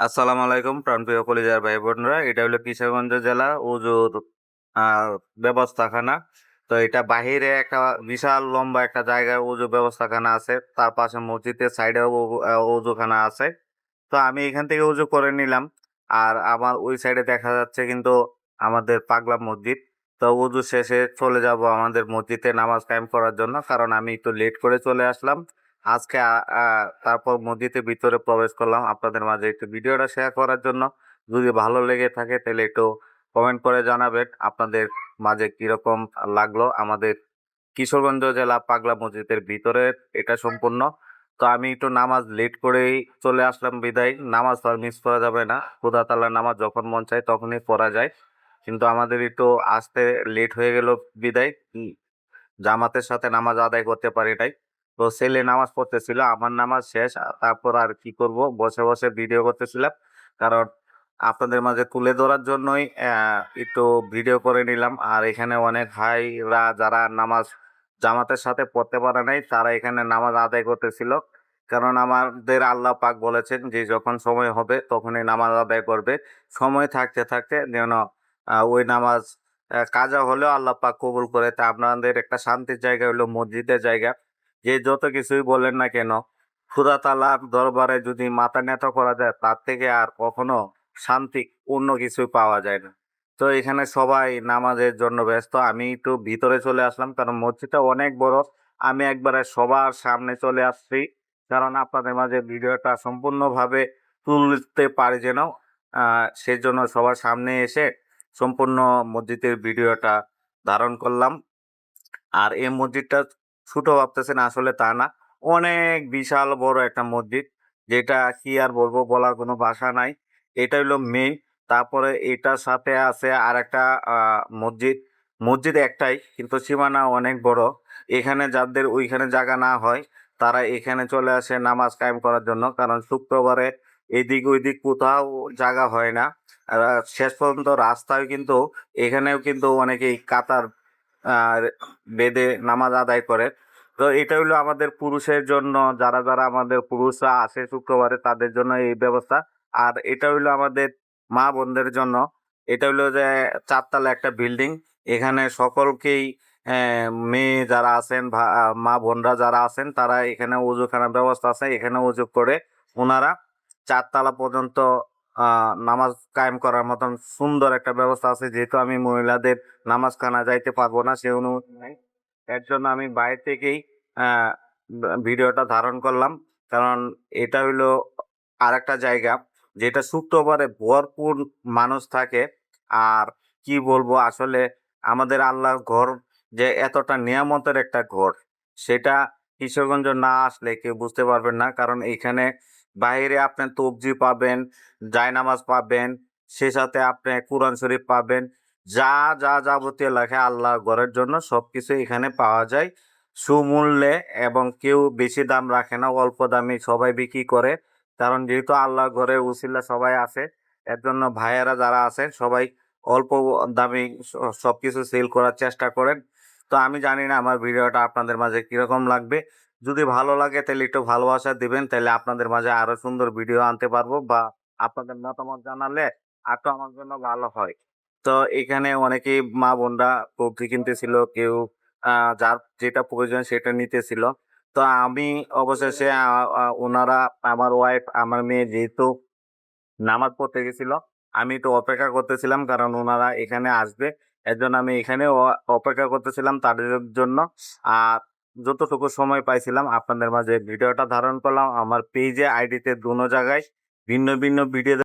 আসসালামু আলাইকুম প্রাণপ্রিয় কলিজার ভাই বোনরা। এটা হলো কিশোরগঞ্জ জেলা উজুর ব্যবস্থাখানা। তো এটা বাহিরে একটা বিশাল লম্বা একটা জায়গায় উজু ব্যবস্থাখানা আছে, তার পাশে মসজিদের সাইডে উজুখানা আছে। তো আমি এখান থেকে উজু করে নিলাম। আর আমার ওই সাইডে দেখা যাচ্ছে কিন্তু আমাদের পাগলা মসজিদ। তো উজু শেষে চলে যাব আমাদের মসজিদে নামাজ কায়েম করার জন্য, কারণ আমি একটু লেট করে চলে আসলাম আজকে। তারপর মসজিদের ভিতরে প্রবেশ করলাম আপনাদের মাঝে একটু ভিডিওটা শেয়ার করার জন্য। যদি ভালো লেগে থাকে তাহলে একটু কমেন্ট করে জানাবেন আপনাদের মাঝে কিরকম লাগলো আমাদের কিশোরগঞ্জ জেলা পাগলা মসজিদের ভিতরে এটা সম্পূর্ণ। তো আমি একটু নামাজ লেট করেই চলে আসলাম বিদায়, নামাজ তো আর মিস করা যাবে না। খোদা তাআলার নামাজ যখন মন চায় তখনই পড়া যায়, কিন্তু আমাদের একটু আসতে লেট হয়ে গেল বিদায়। জামাতের সাথে নামাজ আদায় করতে পারি নাই। তো ছেলে নামাজ পড়তেছিল, আমার নামাজ শেষ। তারপর আর কি করব, বসে বসে ভিডিও করতেছিলাম, কারণ আপনাদের মাঝে তুলে ধরার জন্যই একটু ভিডিও করে নিলাম। আর এখানে অনেক ভাইরা যারা নামাজ জামাতের সাথে পড়তে পারে নাই তারা এখানে নামাজ আদায় করতেছিল, কারণ আমাদের আল্লাহ পাক বলেছেন যে যখন সময় হবে তখনই নামাজ আদায় করবে। সময় থাকতে থাকতে যেন ওই নামাজ কাজা হলেও আল্লাহ পাক কবুল করে। তা আপনাদের একটা শান্তির জায়গা হলো মসজিদের জায়গা। যে যত কিছুই বলেন না কেন, খোদা তাআলার দরবারে যদি মাথা নত করা যায় তার থেকে আর কখনো শান্তি অন্য কিছুই পাওয়া যায় না। তো এখানে সবাই নামাজের জন্য ব্যস্ত, আমি একটু ভিতরে চলে আসলাম কারণ মসজিদটা অনেক বড়। আমি একবারে সবার সামনে চলে আসছি, কারণ আপনাদের মাঝে ভিডিওটা সম্পূর্ণভাবে তুলতে পারি যেন। সেজন্য সবার সামনে এসে সম্পূর্ণ মসজিদের ভিডিওটা ধারণ করলাম। আর এই মসজিদটা ছোট ভাবতেছেন, আসলে তা না। অনেক বিশাল বড় একটা মসজিদ, যেটা কি আর বলবো, বলার কোনো ভাষা নাই। এটা হইলো মেইন। তারপরে এটার সাথে আছে আর একটা মসজিদ। মসজিদ একটাই কিন্তু সীমানা অনেক বড়। এখানে যাদের ওইখানে জায়গা না হয় তারা এখানে চলে আসে নামাজ কায়েম করার জন্য, কারণ শুক্রবারে এদিক ওইদিক কোথাও জায়গা হয় না। আর শেষ পর্যন্ত রাস্তায় কিন্তু এখানেও কিন্তু অনেকেই কাতার আর বেদে নামাজ আদায় করে। তো এটা হইলো আমাদের পুরুষের জন্য, যারা যারা আমাদের পুরুষরা আসে শুক্রবারে তাদের জন্য এই ব্যবস্থা। আর এটা হইলো আমাদের মা বোনদের জন্য। এটা হইলো যে চারতলা একটা বিল্ডিং। এখানে সকলকেই মেয়ে যারা আছেন মা বোনরা যারা আছেন তারা এখানে ওযুখানার ব্যবস্থা আছে, এখানে ওযু করে ওনারা চারতলা পর্যন্ত নামাজ কায়েম করার মতন সুন্দর একটা ব্যবস্থা আছে। যেহেতু আমি মহিলাদের নামাজখানা যাইতে পারবো না, সে অনুমতি নাই। এর জন্য আমি বাইরে থেকেই আহ ভিডিওটা ধারণ করলাম, কারণ এটা হইলো আরেকটা জায়গা যেটা শুক্রবারে ভরপুর মানুষ থাকে। আর কি বলবো, আসলে আমাদের আল্লাহর ঘর যে এতটা নিয়ামতের একটা ঘর, সেটা কিশোরগঞ্জ না আসলে কেউ বুঝতে পারবেন না। কারণ এখানে বাইরে আপনি তবজি পাবেন, জায়নামাজ পাবেন, সে সাথে আপনি কোরআন শরীফ পাবেন। যা যা যাবতীয় লেখা আল্লাহর ঘরের জন্য সবকিছু এখানে পাওয়া যায় সুমূল্যে। এবং কেউ বেশি দাম রাখে না, অল্প দামে সবাই বিক্রি করে। কারণ যেহেতু আল্লাহর ঘরের উছিলা সবাই আছে, এর জন্য ভাইয়েরা যারা আছে সবাই অল্প দামে সবকিছু সেল করার চেষ্টা করেন। তো আমি জানি না আমার ভিডিওটা আপনাদের মাঝে কিরকম লাগবে। যদি ভালো লাগে তাহলে একটু ভালোবাসা দিবেন, তাহলে আপনাদের মাঝে আরো সুন্দর ভিডিও আনতে পারবো, বা আপনাদের মতামত জানালে আর তো আমার জন্য ভালো হয়। তো এখানে অনেকেই মা বোনরা সবজি কিনতেছিল, কেউ যার যেটা প্রয়োজন সেটা নিতেছিল। তো আমি অবশেষে ওনারা, আমার ওয়াইফ, আমার মেয়ে যেহেতু নামাজ পড়তে গেছিল, আমি তো অপেক্ষা করতেছিলাম কারণ ওনারা এখানে আসবে। এর জন্য আমি এখানে অপেক্ষা করতেছিলাম তাদের জন্য। আর যতটুকু সময় পাইছিলাম আপনাদের মাঝে ভিডিওটা ধারণ করলাম। আমার পেজে আইডিতে দুনো জায়গায় ভিন্ন ভিন্ন ভিডিও